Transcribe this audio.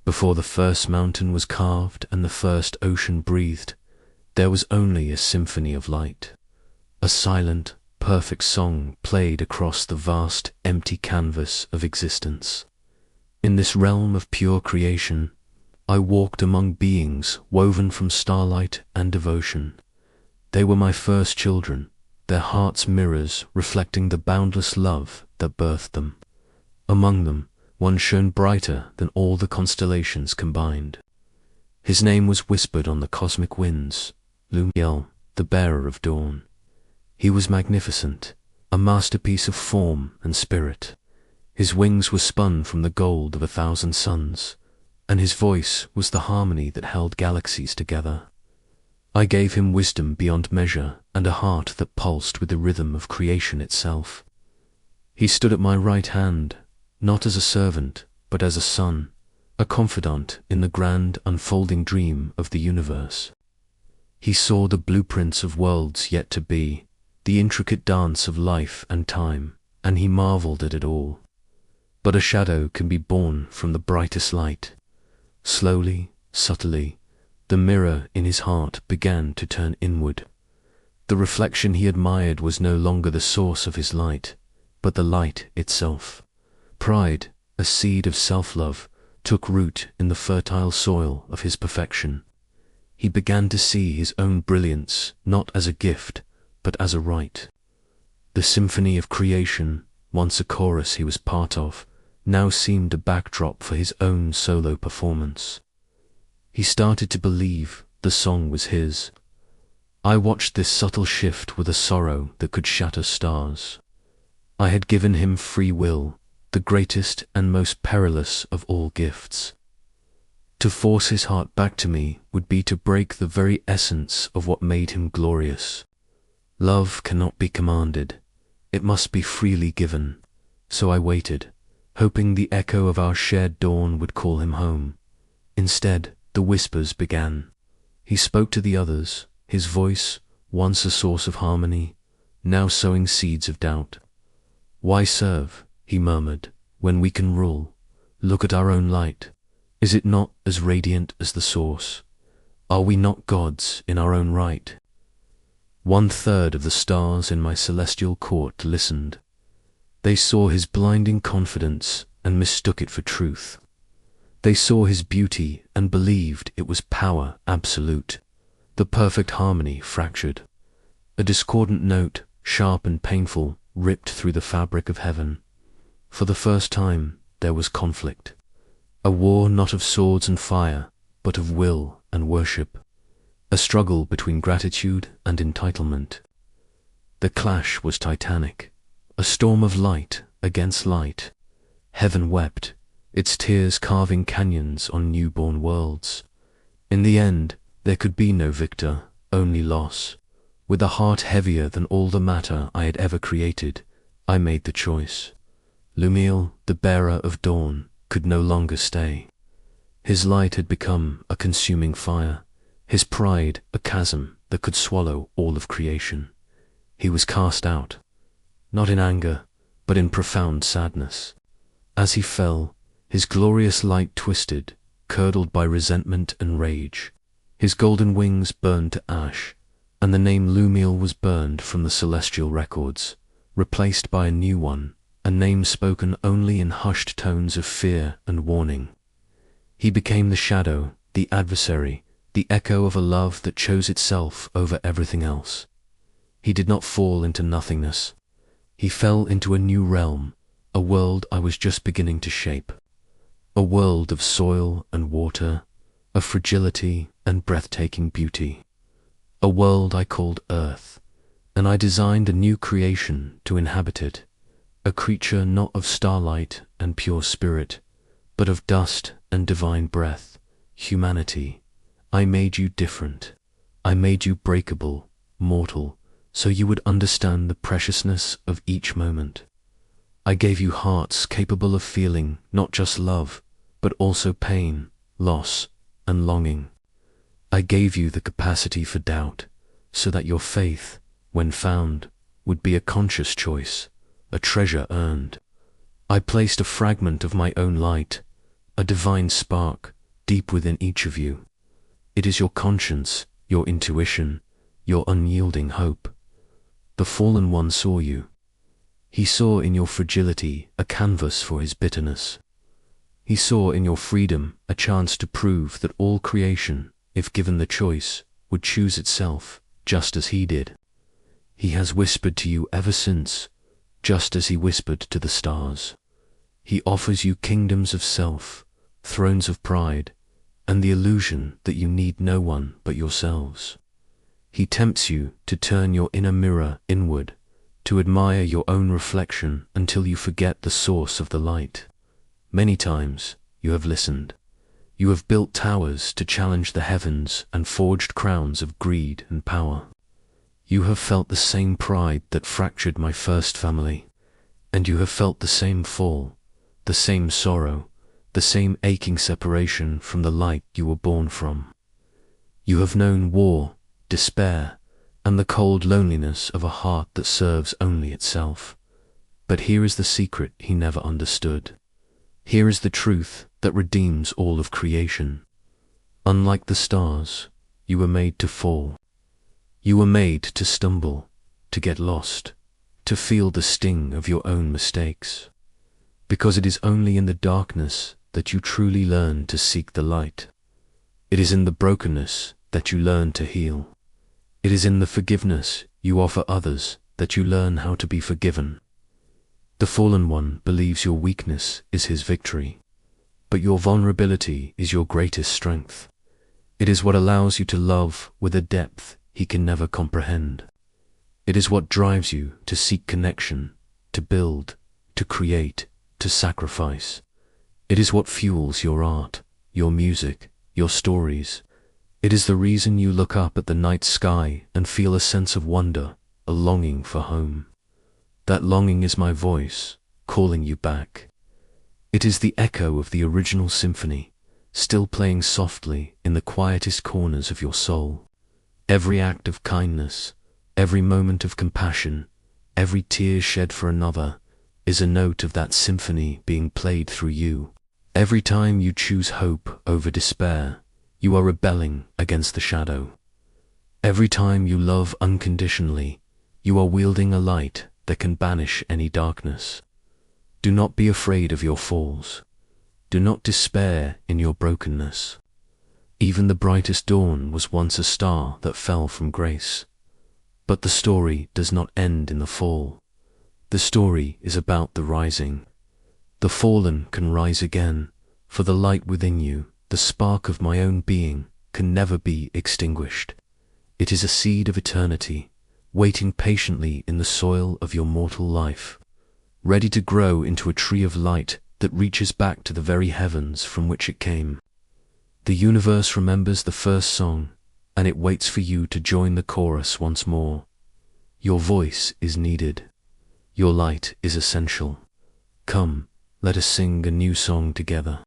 Before the first mountain was carved and the first ocean breathed, there was only a symphony of light. A silent, perfect song played across the vast, empty canvas of existence. In this realm of pure creation, I walked among beings woven from starlight and devotion. They were my first children, their hearts mirrors reflecting the boundless love that birthed them. Among them, one shone brighter than all the constellations combined. His name was whispered on the cosmic winds, Lumiel, the bearer of dawn. He was magnificent, a masterpiece of form and spirit. His wings were spun from the gold of 1,000 suns, and his voice was the harmony that held galaxies together. I gave him wisdom beyond measure and a heart that pulsed with the rhythm of creation itself. He stood at my right hand, not as a servant, but as a son, a confidant in the grand unfolding dream of the universe. He saw the blueprints of worlds yet to be, the intricate dance of life and time, and he marveled at it all. But a shadow can be born from the brightest light. Slowly, subtly, the mirror in his heart began to turn inward. The reflection he admired was no longer the source of his light, but the light itself. Pride, a seed of self-love, took root in the fertile soil of his perfection. He began to see his own brilliance not as a gift, but as a right. The symphony of creation, once a chorus he was part of, now seemed a backdrop for his own solo performance. He started to believe the song was his. I watched this subtle shift with a sorrow that could shatter stars. I had given him free will, the greatest and most perilous of all gifts. To force his heart back to me would be to break the very essence of what made him glorious. Love cannot be commanded. It must be freely given. So I waited, hoping the echo of our shared dawn would call him home. Instead, the whispers began. He spoke to the others, his voice, once a source of harmony, now sowing seeds of doubt. "Why serve," he murmured, "when we can rule? Look at our own light. Is it not as radiant as the source? Are we not gods in our own right?" 1/3 of the stars in my celestial court listened. They saw his blinding confidence and mistook it for truth. They saw his beauty and believed it was power absolute. The perfect harmony fractured. A discordant note, sharp and painful, ripped through the fabric of heaven. For the first time, there was conflict. A war not of swords and fire, but of will and worship. A struggle between gratitude and entitlement. The clash was titanic. A storm of light against light. Heaven wept, its tears carving canyons on newborn worlds. In the end, there could be no victor, only loss. With a heart heavier than all the matter I had ever created, I made the choice. Lumiel, the bearer of dawn, could no longer stay. His light had become a consuming fire, his pride a chasm that could swallow all of creation. He was cast out, not in anger, but in profound sadness. As he fell, his glorious light twisted, curdled by resentment and rage. His golden wings burned to ash, and the name Lumiel was burned from the celestial records, replaced by a new one, a name spoken only in hushed tones of fear and warning. He became the shadow, the adversary, the echo of a love that chose itself over everything else. He did not fall into nothingness. He fell into a new realm, a world I was just beginning to shape. A world of soil and water, of fragility and breathtaking beauty. A world I called Earth, and I designed a new creation to inhabit it, a creature not of starlight and pure spirit, but of dust and divine breath, humanity. I made you different. I made you breakable, mortal, so you would understand the preciousness of each moment. I gave you hearts capable of feeling not just love, but also pain, loss, and longing. I gave you the capacity for doubt, so that your faith, when found, would be a conscious choice, a treasure earned. I placed a fragment of my own light, a divine spark, deep within each of you. It is your conscience, your intuition, your unyielding hope. The fallen one saw you. He saw in your fragility a canvas for his bitterness. He saw in your freedom a chance to prove that all creation, if given the choice, would choose itself, just as he did. He has whispered to you ever since, just as he whispered to the stars. He offers you kingdoms of self, thrones of pride, and the illusion that you need no one but yourselves. He tempts you to turn your inner mirror inward, to admire your own reflection until you forget the source of the light. Many times you have listened. You have built towers to challenge the heavens and forged crowns of greed and power. You have felt the same pride that fractured my first family, and you have felt the same fall, the same sorrow, the same aching separation from the light you were born from. You have known war, despair, and the cold loneliness of a heart that serves only itself. But here is the secret he never understood. Here is the truth that redeems all of creation. Unlike the stars, you were made to fall. You were made to stumble, to get lost, to feel the sting of your own mistakes. Because it is only in the darkness that you truly learn to seek the light. It is in the brokenness that you learn to heal. It is in the forgiveness you offer others that you learn how to be forgiven. The fallen one believes your weakness is his victory, but your vulnerability is your greatest strength. It is what allows you to love with a depth he can never comprehend. It is what drives you to seek connection, to build, to create, to sacrifice. It is what fuels your art, your music, your stories. It is the reason you look up at the night sky and feel a sense of wonder, a longing for home. That longing is my voice, calling you back. It is the echo of the original symphony, still playing softly in the quietest corners of your soul. Every act of kindness, every moment of compassion, every tear shed for another, is a note of that symphony being played through you. Every time you choose hope over despair, you are rebelling against the shadow. Every time you love unconditionally, you are wielding a light that can banish any darkness. Do not be afraid of your falls. Do not despair in your brokenness. Even the brightest dawn was once a star that fell from grace. But the story does not end in the fall. The story is about the rising. The fallen can rise again, for the light within you, the spark of my own being, can never be extinguished. It is a seed of eternity, waiting patiently in the soil of your mortal life, ready to grow into a tree of light that reaches back to the very heavens from which it came. The universe remembers the first song, and it waits for you to join the chorus once more. Your voice is needed. Your light is essential. Come, let us sing a new song together.